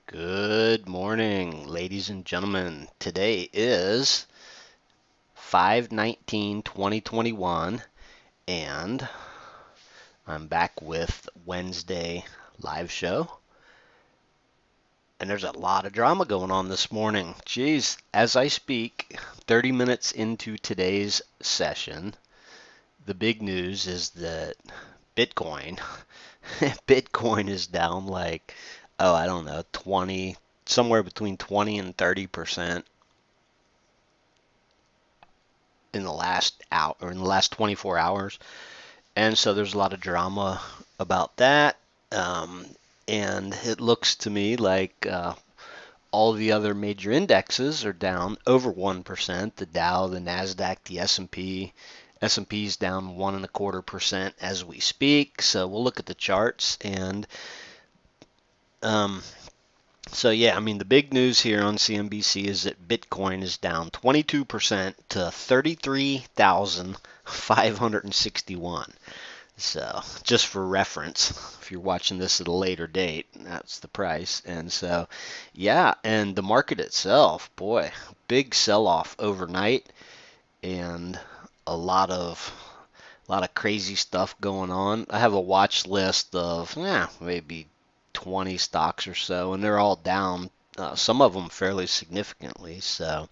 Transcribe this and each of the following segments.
Good morning, ladies and gentlemen. Today is 5/19/2021, and I'm back with Wednesday live show. And there's a lot of drama going on this morning. Geez, as I speak, 30 minutes into today's session, the big news is that Bitcoin, Bitcoin is down like, I don't know, 20, somewhere between 20 and 30% in the last hour or in the last 24 hours. And so there's a lot of drama about that. Um, and it looks to me like all the other major indexes are down over 1%. The Dow, the Nasdaq, the S&P. S&P's down 1.25% as we speak. So we'll look at the charts and um, so yeah, I mean the big news here on CNBC is that Bitcoin is down 22% to 33,561. So just for reference, if you're watching this at a later date, that's the price. And so yeah, and the market itself, boy, big sell-off overnight and a lot of crazy stuff going on. I have a watch list of maybe 20 stocks or so, and they're all down. Some of them fairly significantly. So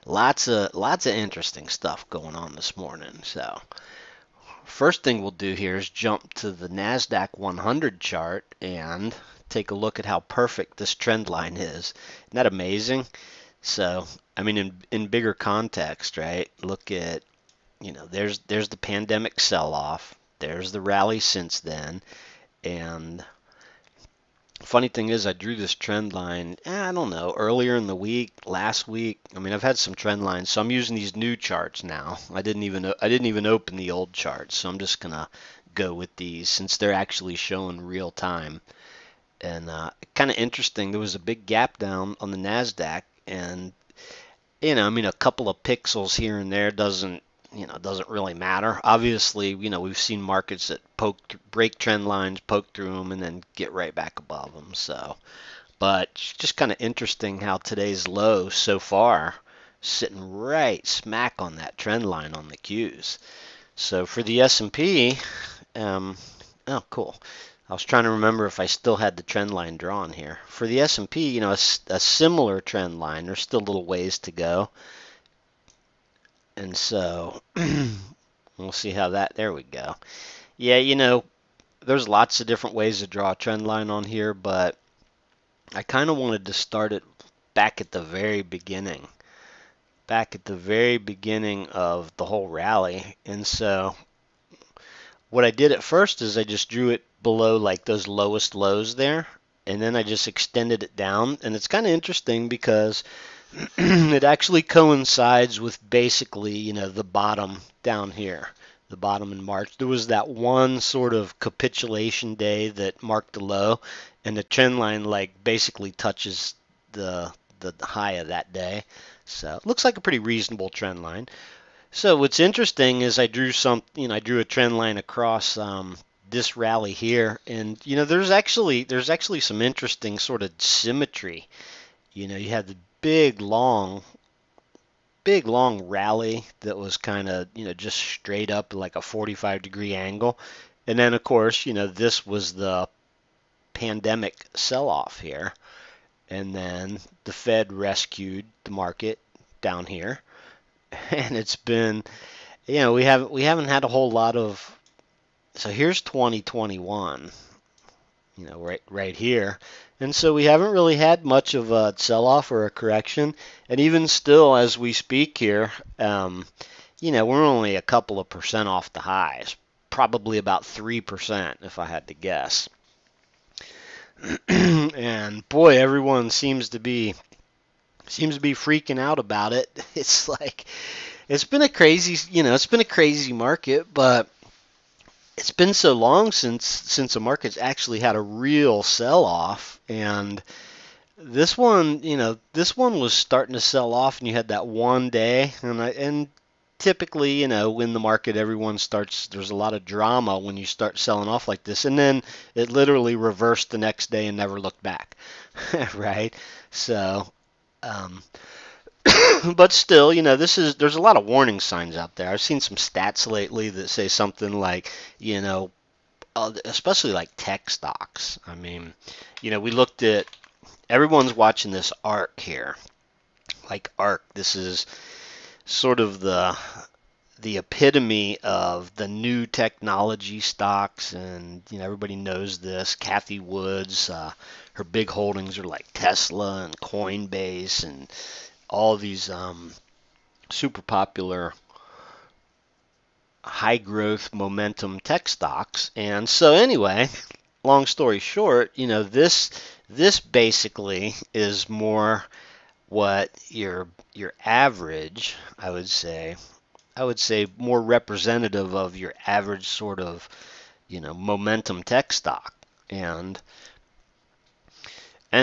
lots of interesting stuff going on this morning. So first thing we'll do here is jump to the Nasdaq 100 chart and take a look at how perfect this trend line is. Isn't that amazing? So I mean, in bigger context, right? Look at there's the pandemic sell-off. There's the rally since then. And funny thing is, I drew this trend line, I don't know, earlier in the week, last week. I mean, I've had some trend lines, so I'm using these new charts now. I didn't even open the old charts, so I'm just gonna go with these since they're actually showing real time. And kind of interesting, there was a big gap down on the Nasdaq, and I mean, a couple of pixels here and there doesn't really matter. Obviously, we've seen markets that break trend lines, poke through them, and then get right back above them. So, but it's just kind of interesting how today's low so far sitting right smack on that trend line on the Qs. So for the S&P, um, oh, cool. I was trying to remember if I still had the trend line drawn here. For the S&P, a similar trend line. There's still a little ways to go. And so we'll see how there we go. Yeah, there's lots of different ways to draw a trend line on here, but I kind of wanted to start it back at the very beginning, of the whole rally. And so what I did at first is I just drew it below like those lowest lows there, and then I just extended it down. And it's kind of interesting because it actually coincides with basically, the bottom down here, the bottom in March. There was that one sort of capitulation day that marked the low, and the trend line like basically touches the high of that day. So it looks like a pretty reasonable trend line. So what's interesting is I drew a trend line across this rally here, and there's actually some interesting sort of symmetry. You had the big long rally that was kind of just straight up like a 45-degree angle, and then of course this was the pandemic sell-off here, and then the Fed rescued the market down here, and it's been we haven't had a whole lot of. So here's 2021, right here. And so we haven't really had much of a sell-off or a correction. And even still, as we speak here, we're only a couple of percent off the highs, probably about 3% if I had to guess. And boy, everyone seems to be freaking out about it. It's like it's been a crazy market, but it's been so long since the market's actually had a real sell-off, and this one was starting to sell off, and you had that one day, and typically, when the market, everyone starts, there's a lot of drama when you start selling off like this. And then it literally reversed the next day and never looked back, right? So, um, but still, there's a lot of warning signs out there. I've seen some stats lately that say something like, you know, especially like tech stocks. I mean, we looked at, everyone's watching this ARK here. Like ARK, this is sort of the epitome of the new technology stocks, and everybody knows this. Kathy Woods, her big holdings are like Tesla and Coinbase and all these super popular high growth momentum tech stocks. And so anyway, long story short, this basically is more what your average, I would say more representative of your average sort of, momentum tech stock. And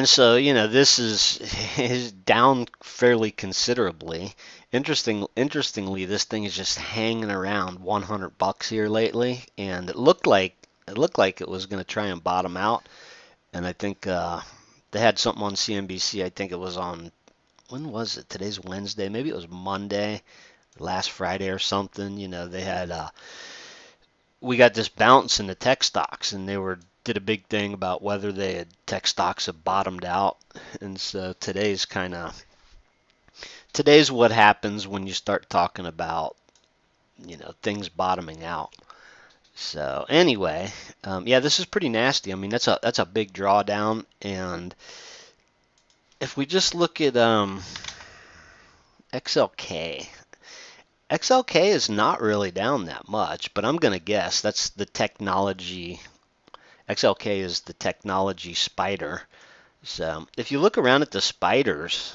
so, this is down fairly considerably. Interestingly, this thing is just hanging around 100 bucks here lately, and it looked like it was going to try and bottom out. And I think they had something on CNBC. I think it was on, when was it? Today's Wednesday. Maybe it was Monday, last Friday or something. They had we got this bounce in the tech stocks, and they did a big thing about whether tech stocks have bottomed out. And so today's what happens when you start talking about things bottoming out. So anyway, yeah, this is pretty nasty. I mean, that's a big drawdown. And if we just look at XLK. XLK is not really down that much, but I'm going to guess that's the technology. XLK is the technology spider. So if you look around at the spiders,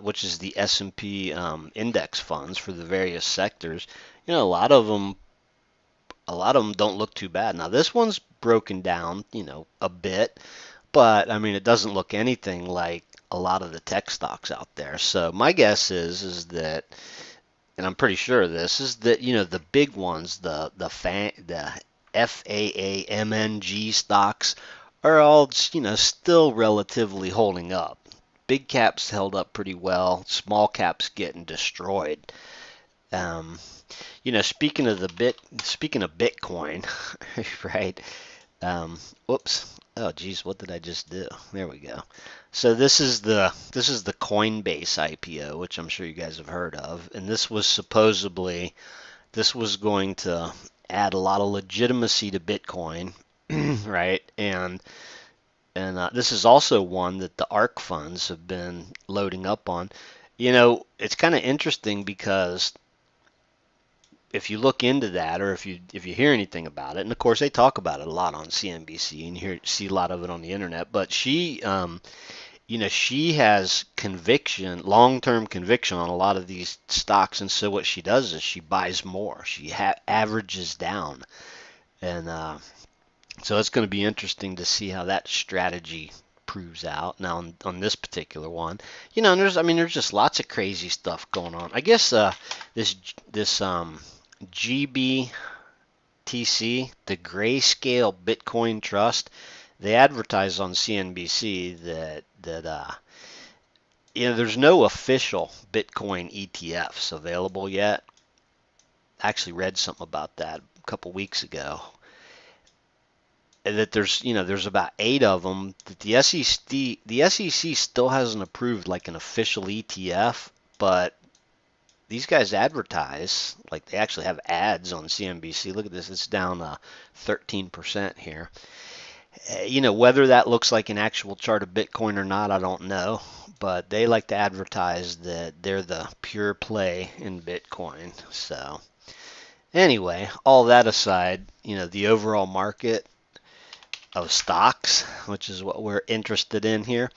which is the S&P index funds for the various sectors, a lot of them don't look too bad. Now this one's broken down, a bit, but I mean it doesn't look anything like a lot of the tech stocks out there. So my guess is that, and I'm pretty sure of this, is that the big ones, the FAAMNG stocks are all still relatively holding up. Big caps held up pretty well. Small caps getting destroyed. Um, speaking of Bitcoin, right? Whoops. Oh, geez, what did I just do? There we go. So this is the Coinbase IPO, which I'm sure you guys have heard of, and this was going to add a lot of legitimacy to Bitcoin, right? And this is also one that the ARK funds have been loading up on. It's kind of interesting because if you look into that, or if you hear anything about it, and of course they talk about it a lot on CNBC, and you see a lot of it on the internet, but she has conviction, long-term conviction on a lot of these stocks, and so what she does is she buys more. She averages down, and so it's going to be interesting to see how that strategy proves out. Now on this particular one, and there's just lots of crazy stuff going on. I guess this GBTC, the Grayscale Bitcoin Trust, they advertise on CNBC that there's no official Bitcoin ETFs available yet. I actually read something about that a couple weeks ago. And that there's about 8 of them that the SEC still hasn't approved like an official ETF, but these guys advertise, like they actually have ads on CNBC. Look at this, it's down 13% here. Whether that looks like an actual chart of Bitcoin or not, I don't know, but they like to advertise that they're the pure play in Bitcoin. So anyway, all that aside, the overall market of stocks, which is what we're interested in here.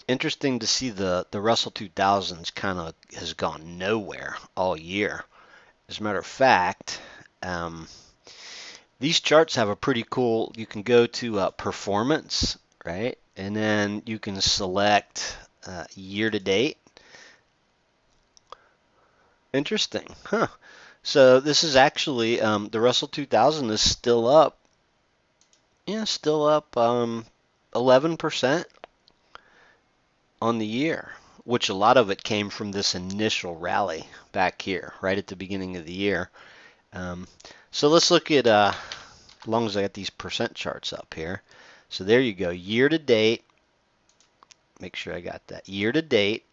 Interesting to see the Russell 2000s kind of has gone nowhere all year. As a matter of fact, these charts have a pretty cool, you can go to performance, right? And then you can select year to date. Interesting, huh? So this is actually the Russell 2000 is still up. Yeah, still up 11% on the year, which a lot of it came from this initial rally back here, right at the beginning of the year. Um, so let's look at, as long as I got these percent charts up here. So there you go, year to date. Make sure I got that. Year to date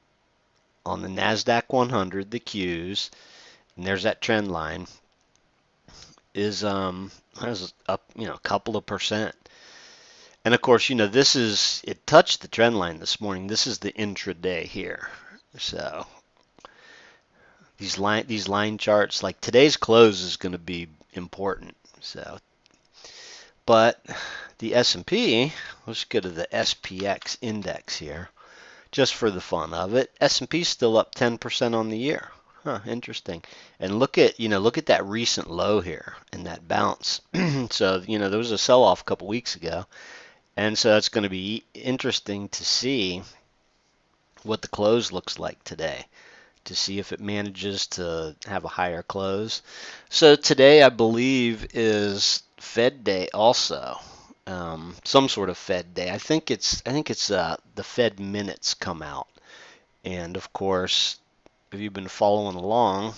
on the NASDAQ 100, the Qs, and there's that trend line, is up, a couple of percent. And of course, this is, it touched the trend line this morning. This is the intraday here. So these line charts, like today's close is going to be important. So, but the S&P, let's go to the SPX index here, just for the fun of it. S&P is still up 10% on the year. Huh, interesting. And look at that recent low here and that bounce. So, there was a sell-off a couple weeks ago. And so it's going to be interesting to see what the close looks like today, to see if it manages to have a higher close. So today, I believe, is Fed Day also. Some sort of Fed Day. I think it's the Fed minutes come out. And of course, if you've been following along,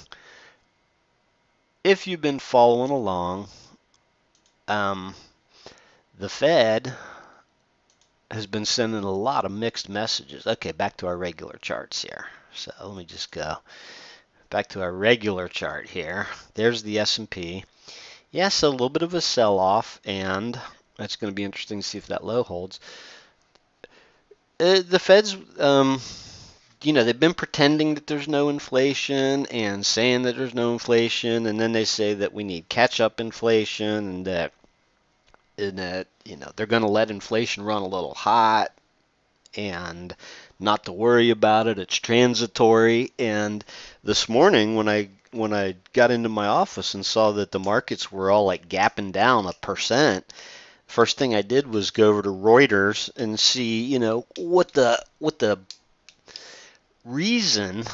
if you've been following along, um, the Fed has been sending a lot of mixed messages. Okay, back to our regular charts here. So let me just go back to our regular chart here. There's the S&P. Yes, a little bit of a sell-off, and that's going to be interesting to see if that low holds. The Fed's, they've been pretending that there's no inflation and saying that there's no inflation, and then they say that we need catch-up inflation, and that they're going to let inflation run a little hot and not to worry about it. It's transitory. And this morning, when I got into my office and saw that the markets were all like gapping down 1%, first thing I did was go over to Reuters and see, what the reason,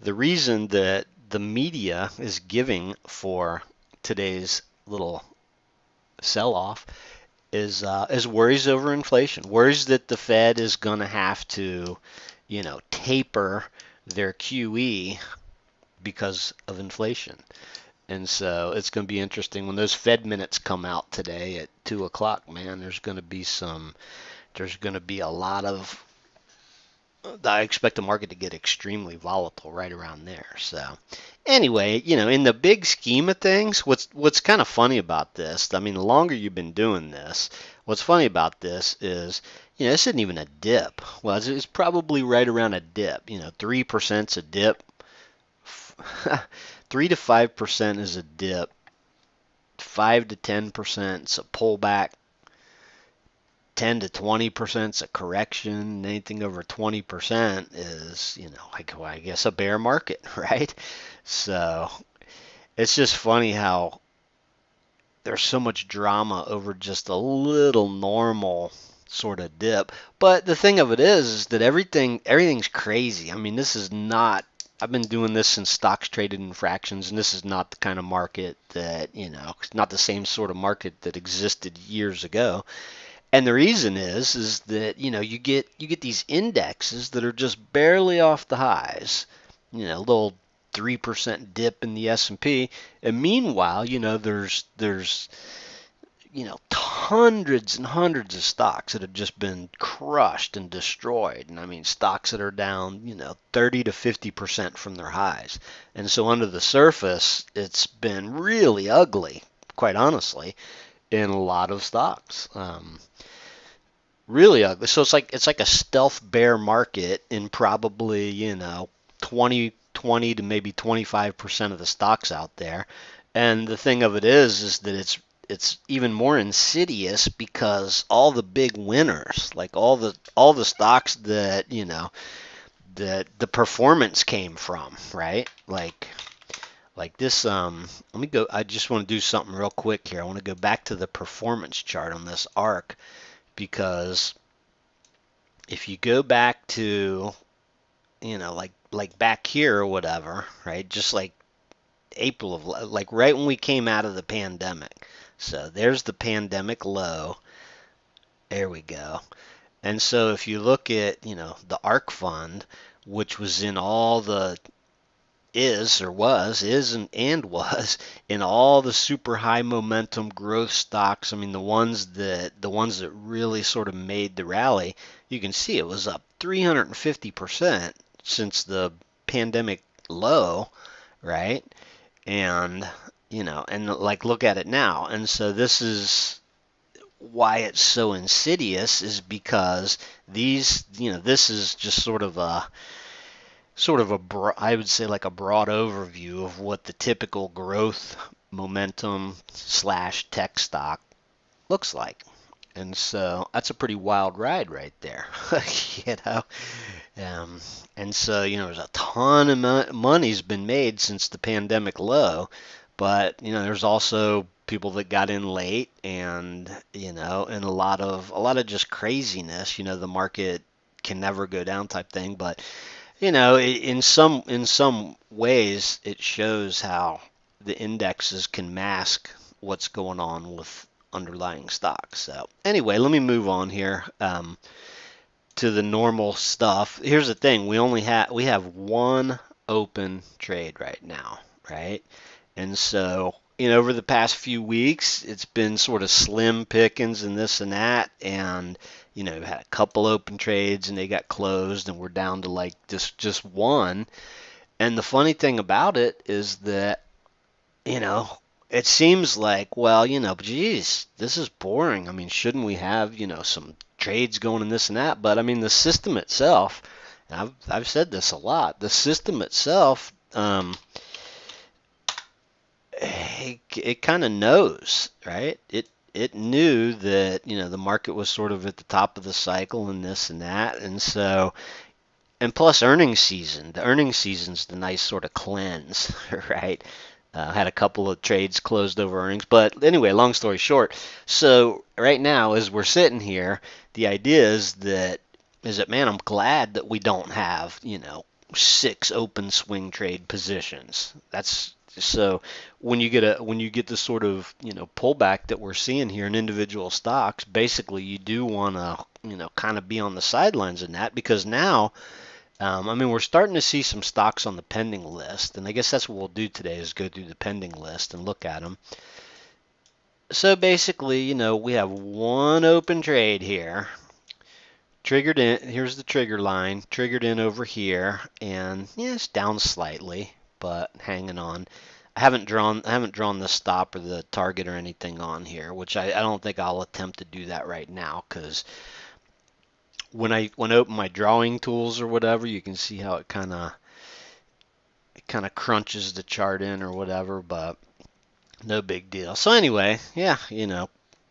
the reason that the media is giving for today's little sell-off is worries over inflation, worries that the Fed is going to have to, taper their QE because of inflation. And so it's going to be interesting when those Fed minutes come out today at 2 o'clock. Man, there's going to be a lot of. I expect the market to get extremely volatile right around there. So anyway, in the big scheme of things, what's kind of funny about this, I mean, the longer you've been doing this, what's funny about this is, this isn't even a dip. Well, it's probably right around a dip. 3% is a dip. 3 to 5% is a dip. 5 to 10% is a pullback. 10 to 20% is a correction. Anything over 20% is, I guess a bear market, right? So it's just funny how there's so much drama over just a little normal sort of dip. But the thing of it is that everything's crazy. I mean, this is not. I've been doing this since stocks traded in fractions, and this is not the kind of market that, it's not the same sort of market that existed years ago. And the reason is that you get these indexes that are just barely off the highs, a little 3% dip in the S&P, and meanwhile, there's hundreds and hundreds of stocks that have just been crushed and destroyed. And I mean stocks that are down, 30 to 50% from their highs. And so under the surface, it's been really ugly, quite honestly, in a lot of stocks. Really ugly. So it's like a stealth bear market in probably 20 to maybe 25% of the stocks out there. And the thing of it is that it's even more insidious because all the big winners, like all the stocks that that the performance came from, right? Like this. Let me go. I just want to do something real quick here. I want to go back to the performance chart on this arc, because if you go back to, like back here or whatever, right? Just like April of like right when we came out of the pandemic. So there's the pandemic low. There we go. And so if you look at, the ARK fund, which was in all the and was in all the super high momentum growth stocks. I mean, the ones that really sort of made the rally, you can see it was up 350% since the pandemic low, right? And and like look at it now. And so this is why it's so insidious is because this is just sort of I would say like a broad overview of what the typical growth momentum slash tech stock looks like. And so that's a pretty wild ride right there, you know. Um, and so there's a ton of money's been made since the pandemic low, but there's also people that got in late, and and a lot of just craziness. The market can never go down type thing, but in some ways, it shows how the indexes can mask what's going on with underlying stocks. So anyway, let me move on here to the normal stuff. Here's the thing: we have one open trade right now, right? And so over the past few weeks, it's been sort of slim pickings and this and that, and we've had a couple open trades and they got closed, and we're down to like just one. And the funny thing about it is that you know it seems like, well, geez, this is boring. I mean, shouldn't we have some trades going in this and that? But I mean, the system itself, and I've said this a lot, the system itself. It kind of knows, right? It knew that the market was sort of at the top of the cycle and this and that, and so and plus earnings season. The earnings season's the nice sort of cleanse, right? Had a couple of trades closed over earnings, but anyway, long story short. So right now, as we're sitting here, the idea is that man, I'm glad that we don't have 6 open swing trade positions. That's so when you get the sort of pullback that we're seeing here in individual stocks, basically you do want to kind of be on the sidelines in that, because now I mean, we're starting to see some stocks on the pending list, and I guess that's what we'll do today is go through the pending list and look at them. So basically, we have one open trade here, triggered in. Here's the trigger line, triggered in over here, and yeah, it's down slightly, but hanging on. I haven't drawn the stop or the target or anything on here, which I don't think I'll attempt to do that right now, because when I open my drawing tools or whatever, you can see how it kind of crunches the chart in or whatever, but no big deal. So anyway, yeah,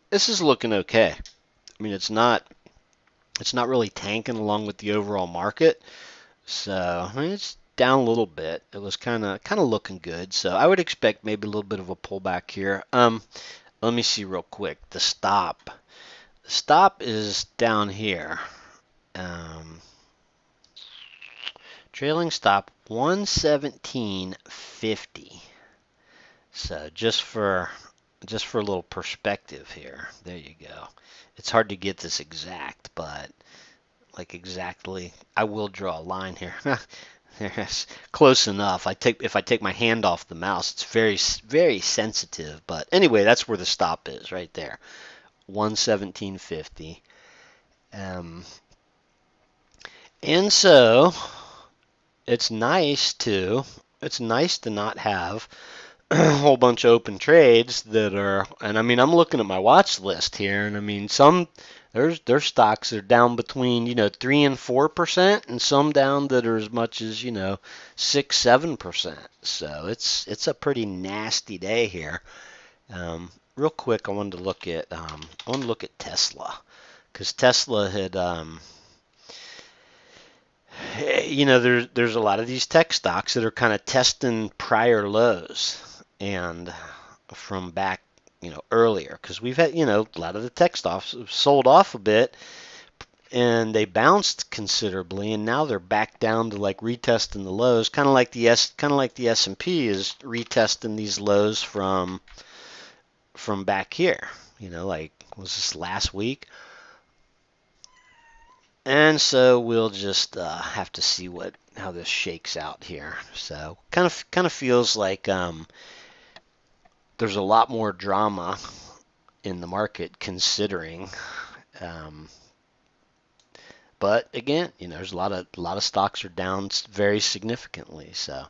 this is looking okay. I mean, it's not really tanking along with the overall market. So, I mean, it's down a little bit. It was kind of looking good. So, I would expect maybe a little bit of a pullback here. Let me see real quick. The stop. The stop is down here. Um, Trailing stop 117.50. So just for a little perspective here. There you go. It's hard to get this exact, but like exactly, I will draw a line here. Yes, close enough. If I take my hand off the mouse, it's very very sensitive. But anyway, that's where the stop is right there, 117.50. Um, and so it's nice to not have a whole bunch of open trades that are, and I mean, I'm looking at my watch list here, and I mean, there's stocks that are down between 3 and 4%, and some down that are as much as 6-7%. So it's a pretty nasty day here. Real quick, I wanted to look at Tesla, because Tesla had there's a lot of these tech stocks that are kind of testing prior lows and from back, earlier, because we've had, a lot of the tech stocks have sold off a bit, and they bounced considerably, and now they're back down to like retesting the lows, kind of like the S&P is retesting these lows from back here. Like was this last week? And so we'll just have to see how this shakes out here. So kind of feels like there's a lot more drama in the market considering. Um, but again, there's a lot of stocks are down very significantly. So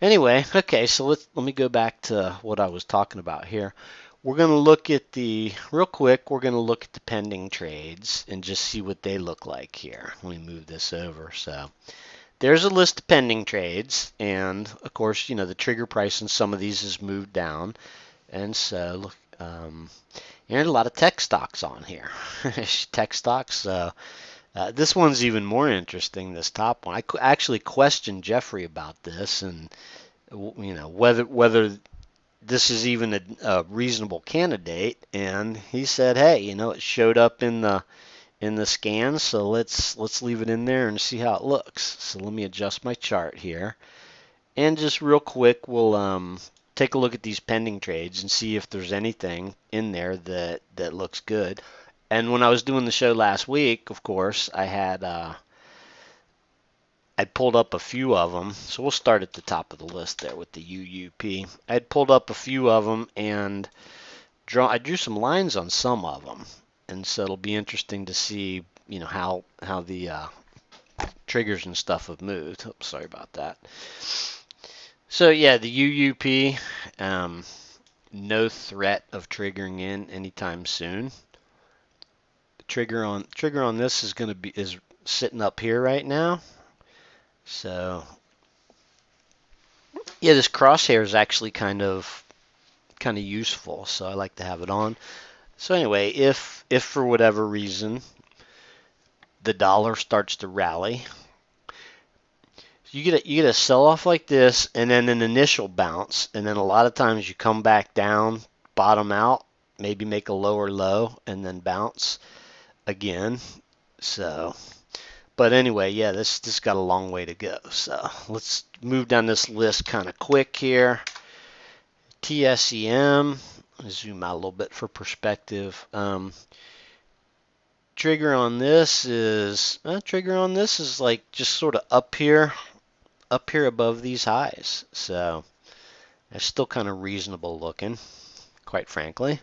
anyway, okay, so let me go back to what I was talking about here. We're going to look at real quick, we're going to look at the pending trades and just see what they look like here. Let me move this over. So there's a list of pending trades, and of course, the trigger price in some of these has moved down. And so look, there's a lot of tech stocks on here. Tech stocks. This one's even more interesting, this top one. I actually questioned Jeffrey about this, and whether this is even a reasonable candidate, and he said, hey, it showed up in the scan, so let's leave it in there and see how it looks. So let me adjust my chart here, and just real quick, we'll take a look at these pending trades and see if there's anything in there that looks good. And when I was doing the show last week, of course, I pulled up a few of them. So we'll start at the top of the list there with the UUP. I'd pulled up a few of them, and I drew some lines on some of them. And so it'll be interesting to see, how the triggers and stuff have moved. Oops, sorry about that. So yeah, the UUP, no threat of triggering in anytime soon. The trigger on this is sitting up here right now. So yeah, this crosshair is actually kind of useful, so I like to have it on. So anyway, if for whatever reason the dollar starts to rally, you get a sell off like this, and then an initial bounce, and then a lot of times you come back down, bottom out, maybe make a lower low, and then bounce again. So, but anyway, yeah, this got a long way to go. So let's move down this list kind of quick here. TSEM, zoom out a little bit for perspective. Trigger on this is like just sort of up here above these highs. So it's still kind of reasonable looking, quite frankly.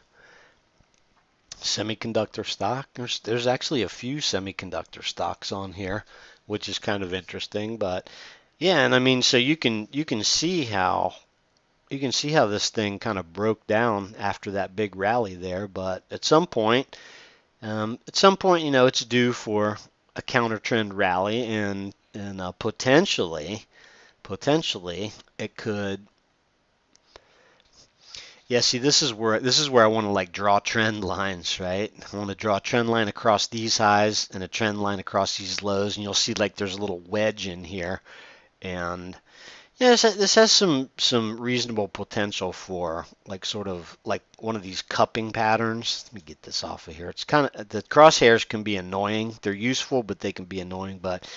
Semiconductor stock. There's actually a few semiconductor stocks on here, which is kind of interesting. But yeah, and I mean, so you can see how this thing kind of broke down after that big rally there. But at some point, it's due for a counter trend rally, and potentially it could. Yeah, see, this is where I want to like draw trend lines, right? I want to draw a trend line across these highs and a trend line across these lows, and you'll see like there's a little wedge in here, and yeah, this has some reasonable potential for like sort of like one of these cupping patterns. Let me get this off of here. It's kind of, the crosshairs can be annoying. They're useful, but they can be annoying. But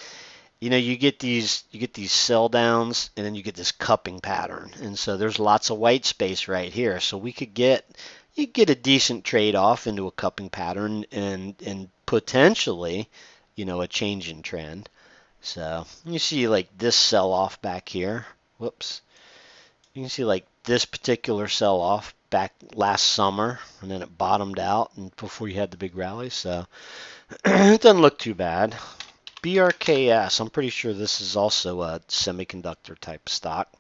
you get these sell downs, and then you get this cupping pattern, and so there's lots of white space right here. So you get a decent trade off into a cupping pattern, and potentially, a change in trend. So you see like this sell off back here. Whoops. You can see like this particular sell off back last summer, and then it bottomed out and before you had the big rally. So it doesn't look too bad. BRKS, I'm pretty sure this is also a semiconductor type stock.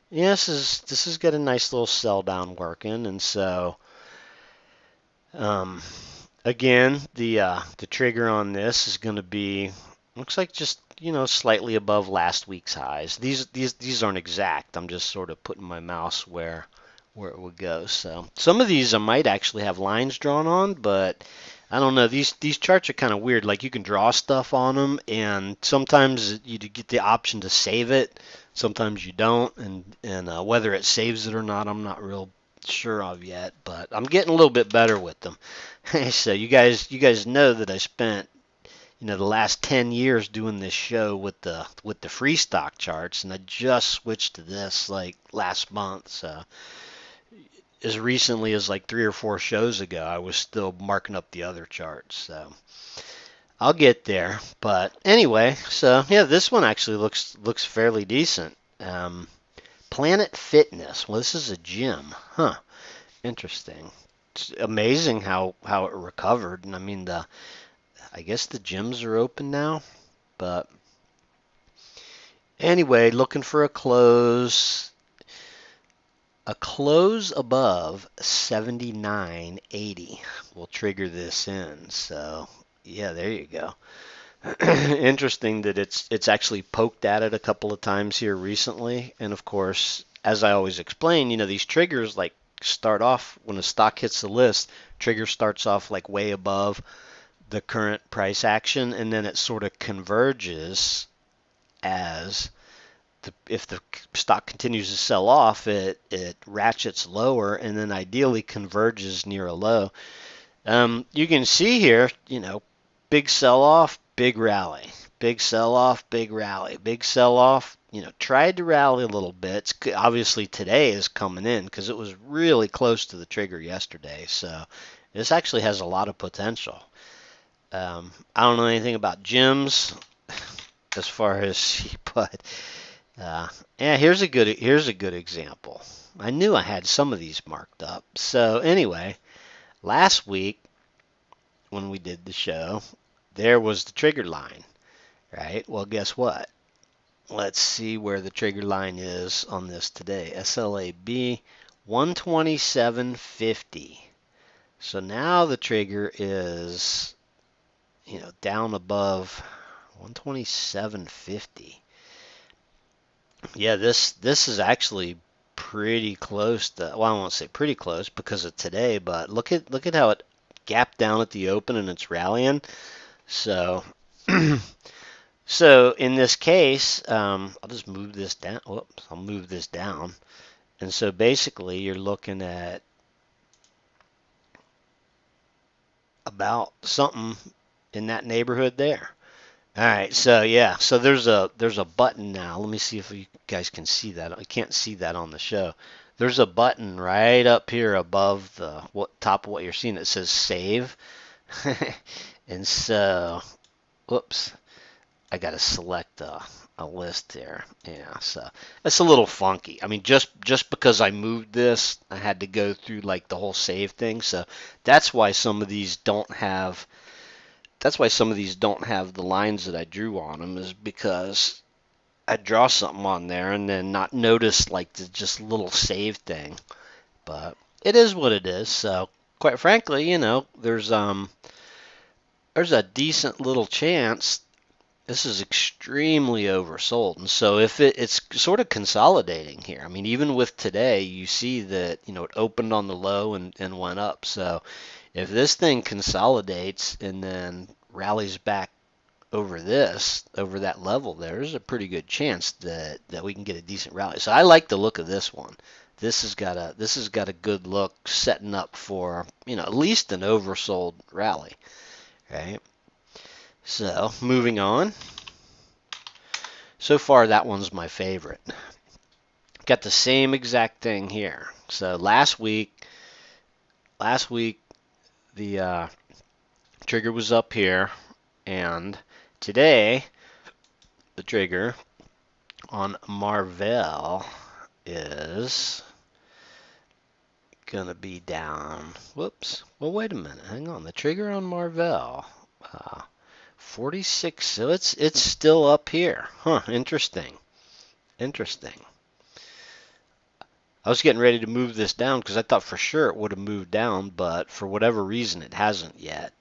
Yeah, this has got a nice little sell down working, and so again, the trigger on this is going to be, looks like just slightly above last week's highs. These aren't exact. I'm just sort of putting my mouse where it would go. So some of these I might actually have lines drawn on, but I don't know. These charts are kind of weird. Like you can draw stuff on them, and sometimes you get the option to save it. Sometimes you don't, and whether it saves it or not, I'm not real sure of yet. But I'm getting a little bit better with them. So you guys know that I spent the last 10 years doing this show with the free stock charts, and I just switched to this like last month. So as recently as like 3 or 4 shows ago, I was still marking up the other charts. So I'll get there. But anyway, so yeah, this one actually looks fairly decent. Planet Fitness. Well, this is a gym, huh? Interesting. It's amazing how it recovered. And I mean, I guess the gyms are open now. But anyway, looking for a close above 79.80 will trigger this in. So yeah, there you go. Interesting that it's actually poked at it a couple of times here recently, and of course, as I always explain, these triggers like start off when a stock hits the list. Trigger starts off like way above the current price action, and then it sort of converges as if the stock continues to sell off, it ratchets lower and then ideally converges near a low. You can see here, big sell off, big rally, big sell off, big rally, big sell off. Tried to rally a little bit. Obviously today is coming in because it was really close to the trigger yesterday. So this actually has a lot of potential. I don't know anything about gyms as far as, but yeah, here's a good example. I knew I had some of these marked up. So anyway, last week when we did the show, there was the trigger line, right? Well, guess what? Let's see where the trigger line is on this today. SLAB 127.50. So now the trigger is, down above 127.50. Yeah, this is actually pretty close to, well, I won't say pretty close because of today, but look at how it gapped down at the open and it's rallying. So so in this case, I'll just move this down. Whoops, I'll move this down. And so basically you're looking at about something in that neighborhood there. All right, so yeah, so there's a button now. Let me see if you guys can see that. I can't see that on the show. There's a button right up here above the top of what you're seeing. It says save, and so, whoops, I got to select a list there. Yeah, so that's a little funky. I mean, just because I moved this, I had to go through like the whole save thing. So that's why some of these don't have the lines that I drew on them, is because I draw something on there and then not notice like the just little save thing. But it is what it is. So quite frankly, there's a decent little chance this is extremely oversold. And so if it's sort of consolidating here. I mean, even with today, you see that, it opened on the low and went up. So if this thing consolidates and then rallies back over that level, there's a pretty good chance that we can get a decent rally. So I like the look of this one. This has got a good look setting up for, at least an oversold rally, right? So moving on. So far that one's my favorite. Got the same exact thing here. So last week the trigger was up here, and today the trigger on Marvell is gonna be down. Whoops. Well, wait a minute. Hang on. The trigger on Marvell, 46. So it's still up here. Huh. Interesting. I was getting ready to move this down because I thought for sure it would have moved down, but for whatever reason it hasn't yet.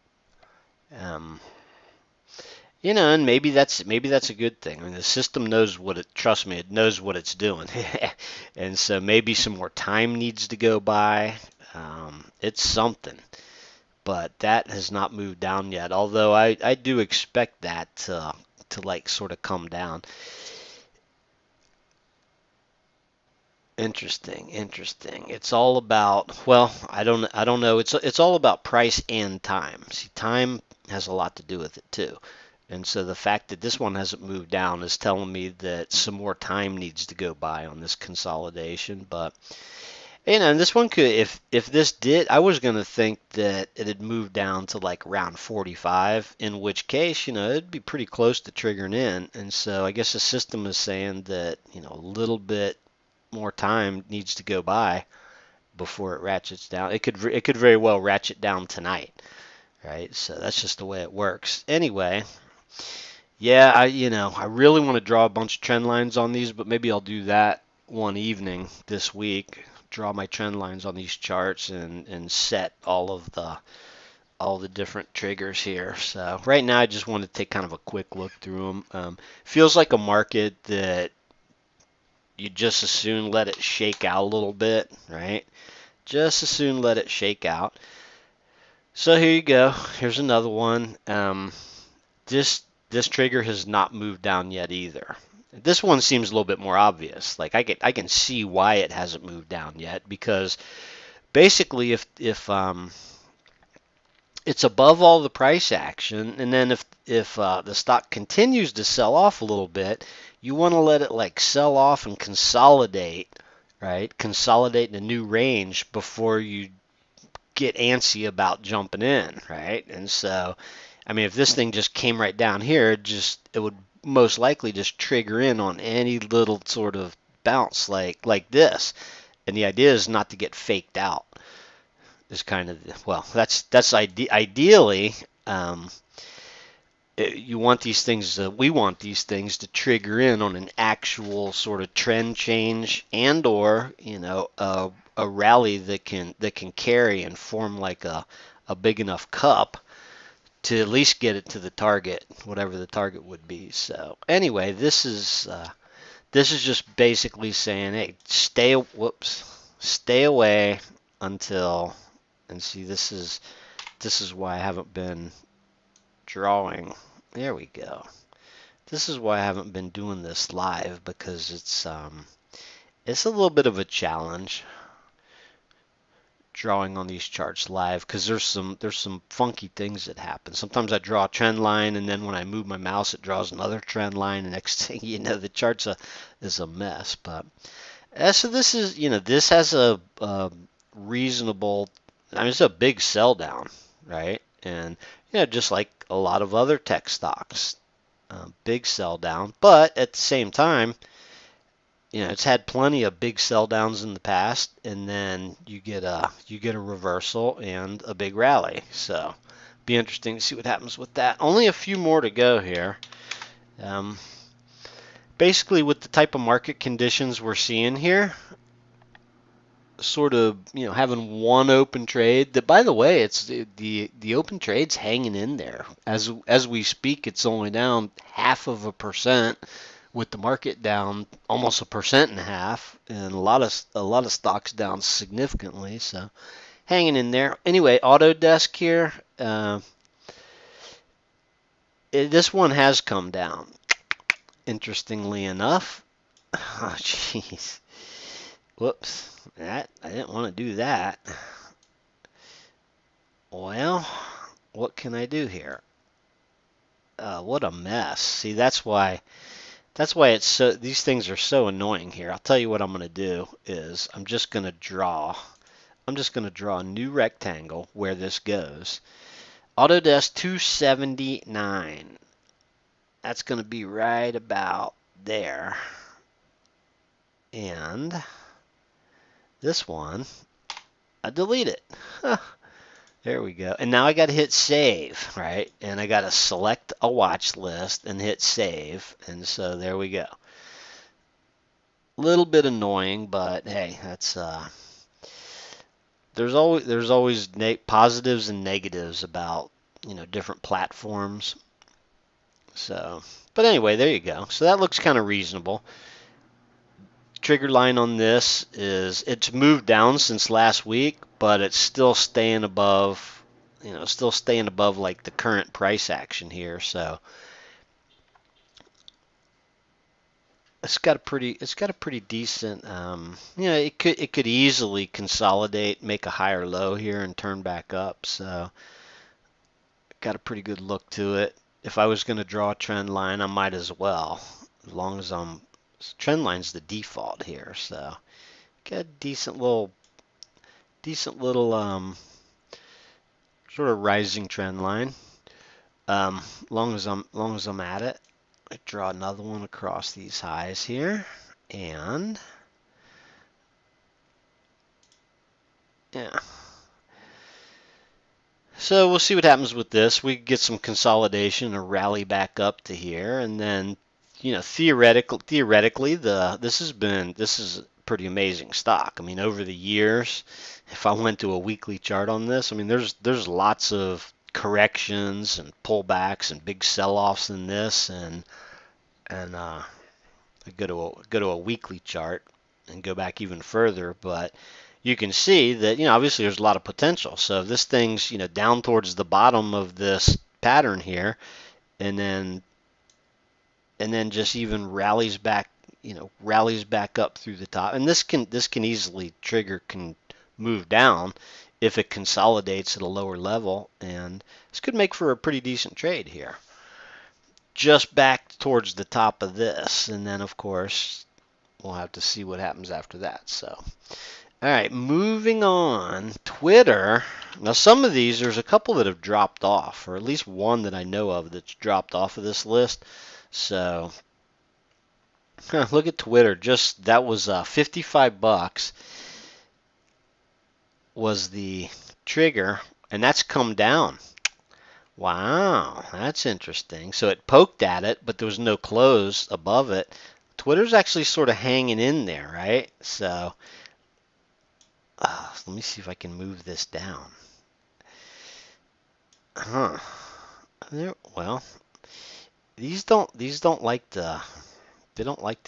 Um, and maybe that's a good thing. I mean, the system knows trust me, it knows what it's doing. And so maybe some more time needs to go by. It's something, but that has not moved down yet. Although I do expect that to like sort of come down. Interesting. It's all about, well, I don't know. It's all about price and time. See, time has a lot to do with it too. And so the fact that this one hasn't moved down is telling me that some more time needs to go by on this consolidation. But and this one could, if this did, I was gonna think that it had moved down to like around 45, in which case, it'd be pretty close to triggering in. And so I guess the system is saying that, a little bit more time needs to go by before it ratchets down. It could very well ratchet down tonight, right? So that's just the way it works. Anyway, yeah, I really want to draw a bunch of trend lines on these, but maybe I'll do that one evening this week. Draw my trend lines on these charts and set all the different triggers here. So right now, I just want to take kind of a quick look through them. Feels like a market that you just as soon let it shake out a little bit, right? Just as soon let it shake out. So here you go. Here's another one. This trigger has not moved down yet either. This one seems a little bit more obvious. Like I can see why it hasn't moved down yet, because basically if it's above all the price action, and then if the stock continues to sell off a little bit, you want to let it like sell off and consolidate, right? Consolidate in a new range before you get antsy about jumping in, right? And so, I mean, if this thing just came right down here, it would most likely just trigger in on any little sort of bounce like this. And the idea is not to get faked out. Is kind of, well, ideally, you want these things, we want these things to trigger in on an actual sort of trend change, and or a rally that can carry and form like a big enough cup to at least get it to the target, whatever the target would be. So anyway, this is just basically saying, hey, stay away until, and see, this is why I haven't been drawing. There we go. This is why I haven't been doing this live, because it's a little bit of a challenge drawing on these charts live, because there's some funky things that happen. Sometimes I draw a trend line, and then when I move my mouse, it draws another trend line, and next thing you know, the chart's is a mess. But so this has a reasonable. I mean, it's a big sell down, right? And just like a lot of other tech stocks, big sell down. But at the same time, it's had plenty of big sell downs in the past, and then you get a reversal and a big rally. So be interesting to see what happens with that. Only a few more to go here. Basically, with the type of market conditions we're seeing here, sort of having one open trade, that, by the way, it's the open trade's hanging in there as we speak. It's only down 0.5%, with the market down almost 1.5%, and a lot of stocks down significantly. So hanging in there. Anyway, Autodesk here, this one has come down, interestingly enough. Oh, jeez. Whoops. I didn't want to do that. Well, what can I do here? What a mess. See, that's why it's so, these things are so annoying here. I'll tell you what I'm going to do is I'm just going to draw a new rectangle where this goes. Autodesk 279. That's going to be right about there. And this one, I delete it. There we go. And now I got to hit save, right? And I got to select a watch list and hit save. And so there we go. A little bit annoying, but hey, that's there's always positives and negatives about different platforms. So, but anyway, there you go. So that looks kind of reasonable. Trigger line on this is, it's moved down since last week, but it's still staying above, like the current price action here. So it's got a pretty decent, it could easily consolidate, make a higher low here, and turn back up. So got a pretty good look to it. If I was going to draw a trend line, I might as well, as long as trend line's the default here. So got a decent little sort of rising trend line. Long as I'm at it, I draw another one across these highs here, and yeah. So we'll see what happens with this. We get some consolidation, a rally back up to here, and then theoretically, this is a pretty amazing stock. I mean, over the years, if I went to a weekly chart on this, I mean, there's lots of corrections and pullbacks and big sell-offs in this, and I go to a weekly chart and go back even further, but you can see that, obviously there's a lot of potential. So if this thing's, down towards the bottom of this pattern here, and then just even rallies back up through the top, and this can easily can move down if it consolidates at a lower level, and this could make for a pretty decent trade here. Just back towards the top of this, and then of course we'll have to see what happens after that. So, all right, moving on. Twitter. Now, some of these, there's a couple that have dropped off, or at least one that I know of that's dropped off of this list. So, look at Twitter. Just that was $55 was the trigger, and that's come down. Wow, that's interesting. So it poked at it, but there was no close above it. Twitter's actually sort of hanging in there, right? So let me see if I can move this down. Well, these don't like to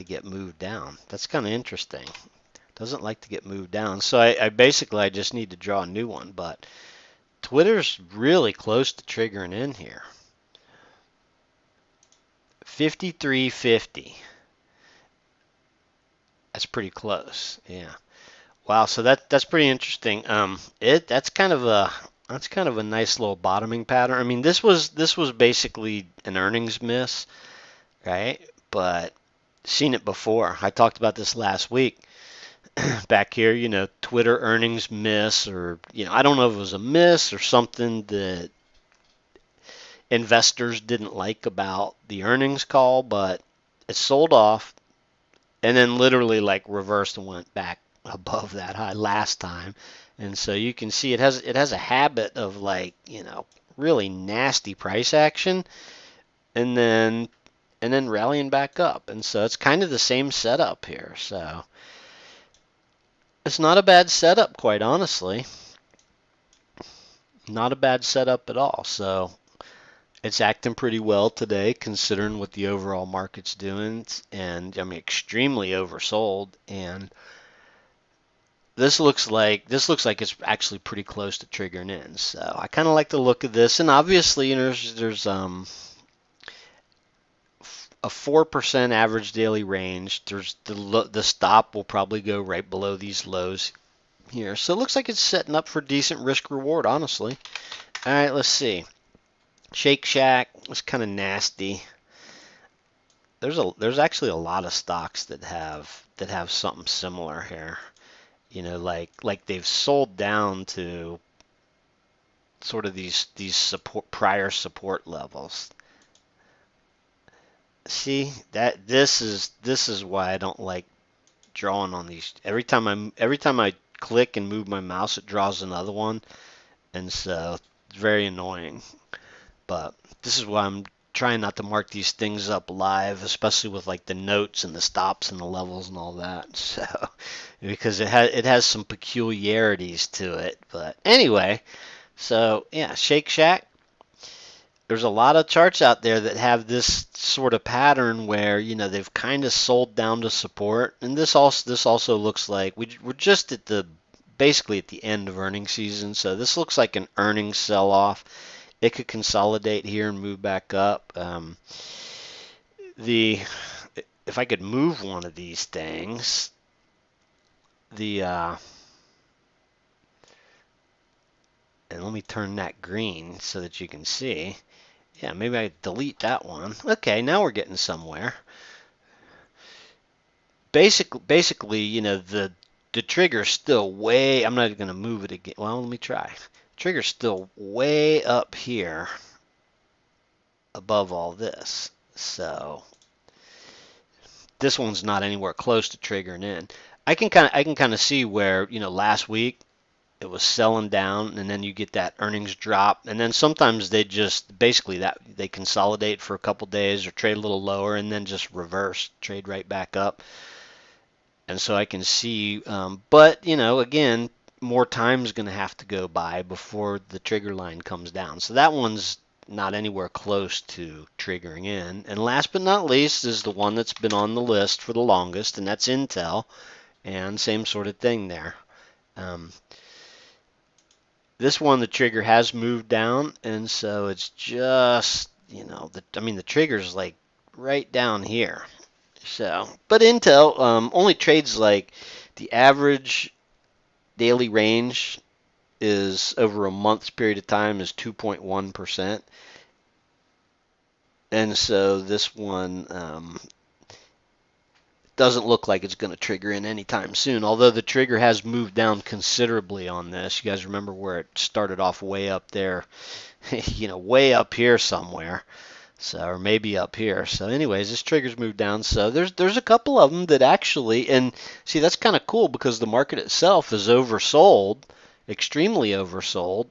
get moved down. That's kind of interesting. Doesn't like to get moved down. So I basically just need to draw a new one, but Twitter's really close to triggering in here. 53.50. That's pretty close. Yeah. Wow. So that's pretty interesting. That's kind of a nice little bottoming pattern. I mean, this was basically an earnings miss, right? But seen it before. I talked about this last week. Back here, Twitter earnings miss, or I don't know if it was a miss or something that investors didn't like about the earnings call, but it sold off and then literally like reversed and went back above that high last time. And so you can see it has a habit of like, really nasty price action and then rallying back up. And so it's kind of the same setup here. So it's not a bad setup, quite honestly. Not a bad setup at all. So it's acting pretty well today, considering what the overall market's doing, and I mean extremely oversold. And this looks like it's actually pretty close to triggering in. So I kind of like the look of this, and obviously, there's a 4% average daily range. There's the stop will probably go right below these lows here. So it looks like it's setting up for decent risk reward, honestly. All right, let's see. Shake Shack was kind of nasty. There's actually a lot of stocks that have something similar here. Like they've sold down to sort of these prior support levels. See, that this is why I don't like drawing on these. Every time I click and move my mouse, it draws another one, and so it's very annoying. But this is why I'm trying not to mark these things up live, especially with like the notes and the stops and the levels and all that. So because it has some peculiarities to it. But anyway, so yeah, Shake Shack. There's a lot of charts out there that have this sort of pattern where they've kind of sold down to support, and this also looks like we're just basically at the end of earnings season, so this looks like an earnings sell-off. It could consolidate here and move back up. If I could move one of these things, and And let me turn that green so that you can see. Yeah, maybe I delete that one. Okay, now we're getting somewhere. Basically, you know, the trigger's still way, I'm not going to move it again. Well, let me try. Trigger's still way up here above all this. So this one's not anywhere close to triggering in. I can kind of see where, you know, last week it was selling down, and then you get that earnings drop, and then sometimes they just basically that they consolidate for a couple days or trade a little lower and then just reverse, trade right back up. And so I can see, but you know, again, more time's going to have to go by before the trigger line comes down. So that one's not anywhere close to triggering in. And last but not least is the one that's been on the list for the longest, and that's Intel. And same sort of thing there. Um, this one, the trigger has moved down, and so it's just, you know, I mean, the trigger's like right down here. So, but Intel only trades like the average daily range is over a month's period of time is 2.1%. And so this one doesn't look like it's going to trigger in anytime soon, although the trigger has moved down considerably on this. You guys remember where it started off way up there, you know, way up here somewhere. So, or maybe up here. So anyways, this trigger's moved down. So there's a couple of them that actually, and see, that's kind of cool because the market itself is oversold, extremely oversold,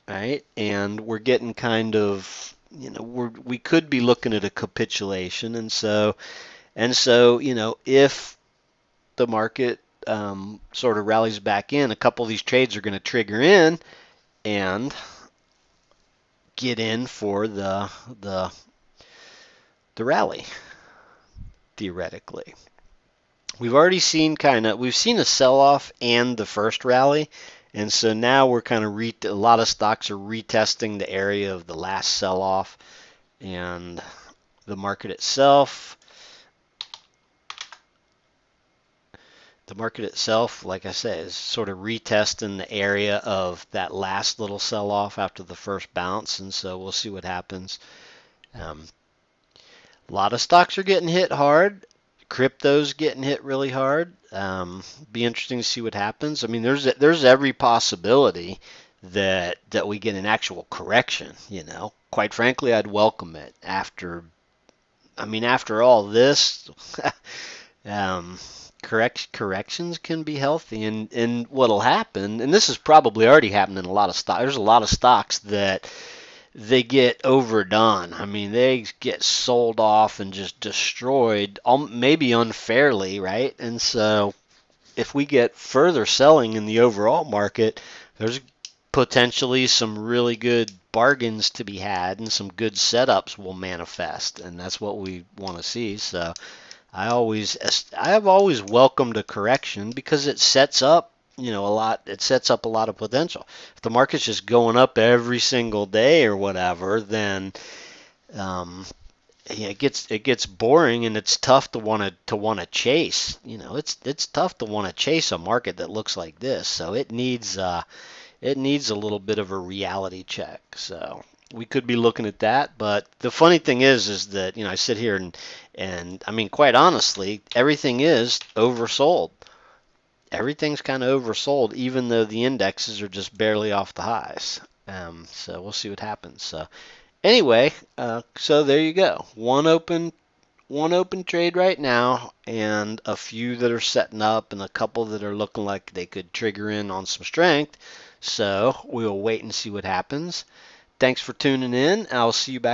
right? And we're getting kind of, you know, we could be looking at a capitulation. And so, you know, if the market sort of rallies back in, a couple of these trades are going to trigger in and get in for the rally, theoretically. We've seen a sell-off and the first rally, and so now we're kind of a lot of stocks are retesting the area of the last sell-off, and the market itself, like I said, is sort of retesting the area of that last little sell-off after the first bounce, and so we'll see what happens. A lot of stocks are getting hit hard. Crypto's getting hit really hard. Be interesting to see what happens. I mean, there's every possibility that we get an actual correction. You know, quite frankly, I'd welcome it after. I mean, after all this, corrections can be healthy, and what'll happen, and this is probably already happening in a lot of stocks. There's a lot of stocks that they get overdone. I mean, they get sold off and just destroyed, maybe unfairly, right? And so if we get further selling in the overall market, there's potentially some really good bargains to be had and some good setups will manifest, and that's what we want to see. So I have always welcomed a correction because it sets up, you know, it sets up a lot of potential. If the market's just going up every single day or whatever, then yeah, it gets boring and it's tough to want to chase. You know, it's tough to want to chase a market that looks like this. So it needs a little bit of a reality check. So we could be looking at that, but the funny thing is that, you know, I sit here and I mean, quite honestly, everything is oversold. Everything's kind of oversold, even though the indexes are just barely off the highs. So we'll see what happens. So anyway, so there you go. One open trade right now, and a few that are setting up, and a couple that are looking like they could trigger in on some strength. So we'll wait and see what happens. Thanks for tuning in. I'll see you back.